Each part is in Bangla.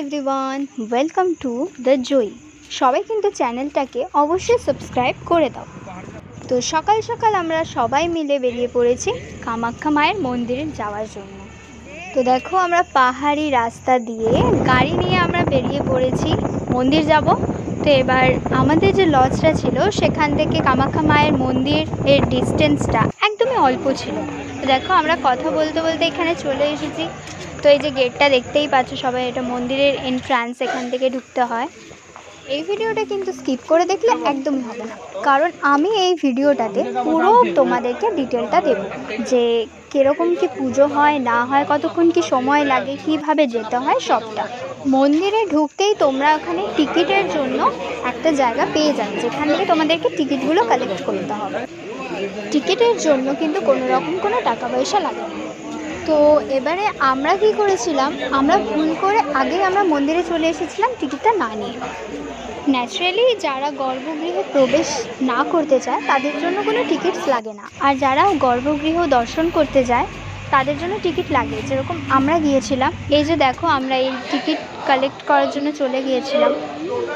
এভরিওয়ান, ওয়েলকাম টু দ্য জয়ী। সবাই কিন্তু চ্যানেলটাকে অবশ্যই সাবস্ক্রাইব করে দাও। তো সকাল সকাল আমরা সবাই মিলে বেরিয়ে পড়েছি কামাখ্যা মায়ের মন্দিরে যাওয়ার জন্য। তো দেখো, আমরা পাহাড়ি রাস্তা দিয়ে গাড়ি নিয়ে আমরা বেরিয়ে পড়েছি মন্দির যাব। তো এবার আমাদের যে লজটা ছিল সেখান থেকে কামাখ্যা মায়ের মন্দির এর ডিস্টেন্সটা একদমই অল্প ছিল। তো দেখো, আমরা কথা বলতে বলতে এখানে চলে এসেছি। তো এই যে গেটটা দেখতেই পাচ্ছ সবাই, এটা মন্দিরের এন্ট্রান্স, এখান থেকে ঢুকতে হয়। এই ভিডিওটা কিন্তু স্কিপ করে দেখলে একদমই হবে না, কারণ আমি এই ভিডিওটাতে পুরো তোমাদেরকে ডিটেলটা দেবো যে কীরকম কি পুজো হয় না হয়, কতক্ষণ কি সময় লাগে, কিভাবে যেতে হয় সবটা। মন্দিরে ঢুকতেই তোমরা ওখানে টিকিটের জন্য একটা জায়গা পেয়ে যাবে, যেখান থেকে তোমাদেরকে টিকিটগুলো কালেক্ট করতে হবে। টিকিটের জন্য কিন্তু কোনো রকম কোনো টাকা পয়সা লাগে না। তো এবারে আমরা কি করেছিলাম, আমরা ভুল করে আগেই আমরা মন্দিরে চলে এসেছিলাম টিকিটটা না নিয়ে। ন্যাচারালি যারা গর্ভগৃহে প্রবেশ না করতে চায় তাদের জন্য কোনো টিকিটস লাগে না, আর যারা গর্ভগৃহ দর্শন করতে যায় তাদের জন্য টিকিট লাগে। যেরকম আমরা গিয়েছিলাম, এই যে দেখো, আমরা এই টিকিট কালেক্ট করার জন্য চলে গিয়েছিলাম।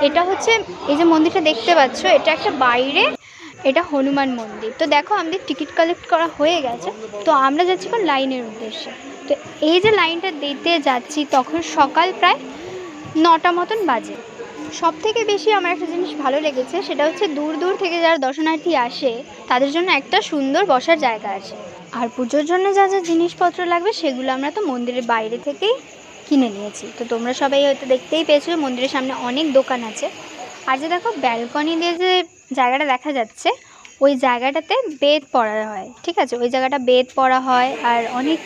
এটা হচ্ছে, এই যে মন্দিরটা দেখতে পাচ্ছ, এটা একটা বাইরে, এটা হনুমান মন্দির। তো দেখো, আমাদের টিকিট কালেক্ট করা হয়ে গেছে। তো আমরা যাচ্ছি এখন লাইনের উদ্দেশ্যে। তো এই যে লাইনটা দিতে যাচ্ছি, তখন সকাল প্রায় 9টা মতন বাজে। সব থেকে বেশি আমার একটা জিনিস ভালো লেগেছে, সেটা হচ্ছে দূর দূর থেকে যারা দর্শনার্থী আসে তাদের জন্য একটা সুন্দর বসার জায়গা আছে। আর পুজোর জন্য যা যা জিনিসপত্র লাগবে সেগুলো আমরা তো মন্দিরের বাইরে থেকেই কিনে নিয়েছি। তো তোমরা সবাই হয়তো দেখতেই পেয়েছো, মন্দিরের সামনে অনেক দোকান আছে। আর যে দেখো, ব্যালকনি দিয়ে যে জায়গাটা দেখা যাচ্ছে, ওই জায়গাটাতে বেদ পড়া হয়, ঠিক আছে? ওই জায়গাটা বেদ পড়া হয় আর অনেক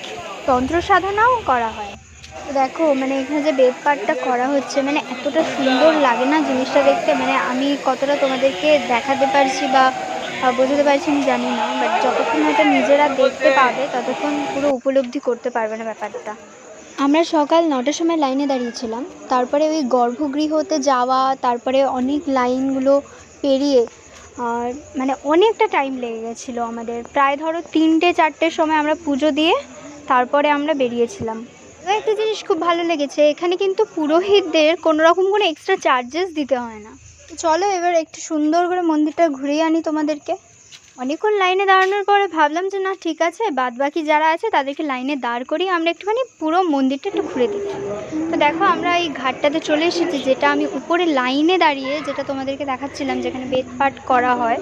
তন্ত্র সাধনাও করা হয়। তো দেখো, মানে এখানে যে বেদ পাঠটা করা হচ্ছে, মানে এতটা সুন্দর লাগে না জিনিসটা দেখতে। মানে আমি কতটা তোমাদেরকে দেখাতে পারছি বা বোঝাতে পারছি আমি জানি না, বাট যতক্ষণ হয়তো নিজেরা দেখতে পাবে ততক্ষণ পুরো উপলব্ধি করতে পারবে না ব্যাপারটা। আমরা সকাল 9টার সময় লাইনে দাঁড়িয়েছিলাম, তারপরে ওই গর্ভগৃহতে যাওয়া, তারপরে অনেক লাইনগুলো পেরিয়ে আর মানে অনেকটা টাইম লেগে গেছিলো আমাদের। প্রায় ধরো 3টে-4টের সময় আমরা পুজো দিয়ে তারপরে আমরা বেরিয়েছিলাম। একটা জিনিস খুব ভালো লেগেছে, এখানে কিন্তু পুরোহিতদের কোনো রকম কোনো এক্সট্রা চার্জেস দিতে হয় না। চলো এবার একটু সুন্দর করে মন্দিরটা ঘুরিয়ে আনি তোমাদেরকে। অনেকক্ষণ লাইনে দাঁড়ানোর পরে ভাবলাম যে না, ঠিক আছে, বাদ বাকি যারা আছে তাদেরকে লাইনে দাঁড় করিয়ে আমরা একটুখানি পুরো মন্দিরটা একটু ঘুরে দেখি। তো দেখো, আমরা এই ঘাটটাতে চলে এসেছি, যেটা আমি উপরে লাইনে দাঁড়িয়ে যেটা তোমাদেরকে দেখাচ্ছিলাম, যেখানে বেদ পাঠ করা হয়।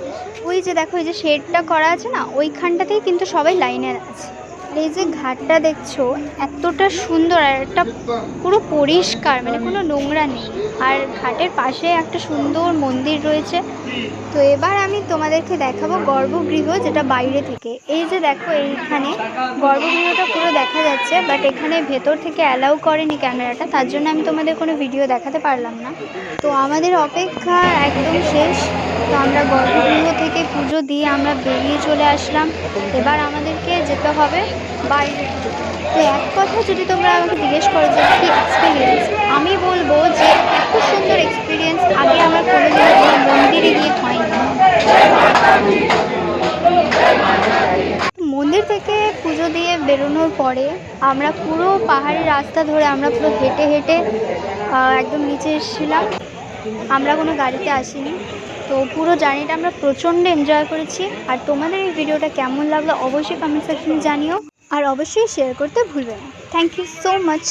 ওই যে দেখো, এই যে শেডটা করা আছে না, ওইখানটাতেই কিন্তু সবাই লাইনে আছে। এই যে ঘাটটা দেখছো, এতটা সুন্দর আর একটা পুরো পরিষ্কার, মানে কোনো নোংরা নেই। আর ঘাটের পাশে একটা সুন্দর মন্দির রয়েছে। তো এবার আমি তোমাদেরকে দেখাবো গর্ভগৃহ, যেটা বাইরে থেকে। এই যে দেখো, এইখানে গর্ভগৃহটা পুরো দেখা যাচ্ছে, বাট এখানে ভেতর থেকে অ্যালাউ করেনি ক্যামেরাটা, তার জন্য আমি তোমাদের কোনো ভিডিও দেখাতে পারলাম না। তো আমাদের অপেক্ষা একদম শেষ। তো আমরা গর্ভগৃহ থেকে পুজো দিয়ে আমরা বেরিয়ে চলে আসলাম। এবার আমাদেরকে যেতে হবে বাইরে। তো এক কথা যদি তোমরা আমাকে জিজ্ঞেস করো যে কী এক্সপিরিয়েন্স, আমি বলবো যে এত সুন্দর এক্সপিরিয়েন্স আগে আমার কোনোদিন কোনো মন্দিরে গিয়ে হয়নি। মন্দির থেকে পুজো দিয়ে বেরোনোর পরে আমরা পুরো পাহাড়ি রাস্তা ধরে আমরা পুরো হেঁটে হেঁটে একদম নিচে এসেছিলাম। আমরা কোনো গাড়িতে আসিনি। তো পুরো জার্নিটা আমরা প্রচণ্ড এনজয় করেছি। আর তোমাদের এই ভিডিওটা কেমন লাগলো অবশ্যই কমেন্ট সেকশনে জানিও, আর অবশ্যই শেয়ার করতে ভুলবে না। Thank you so much.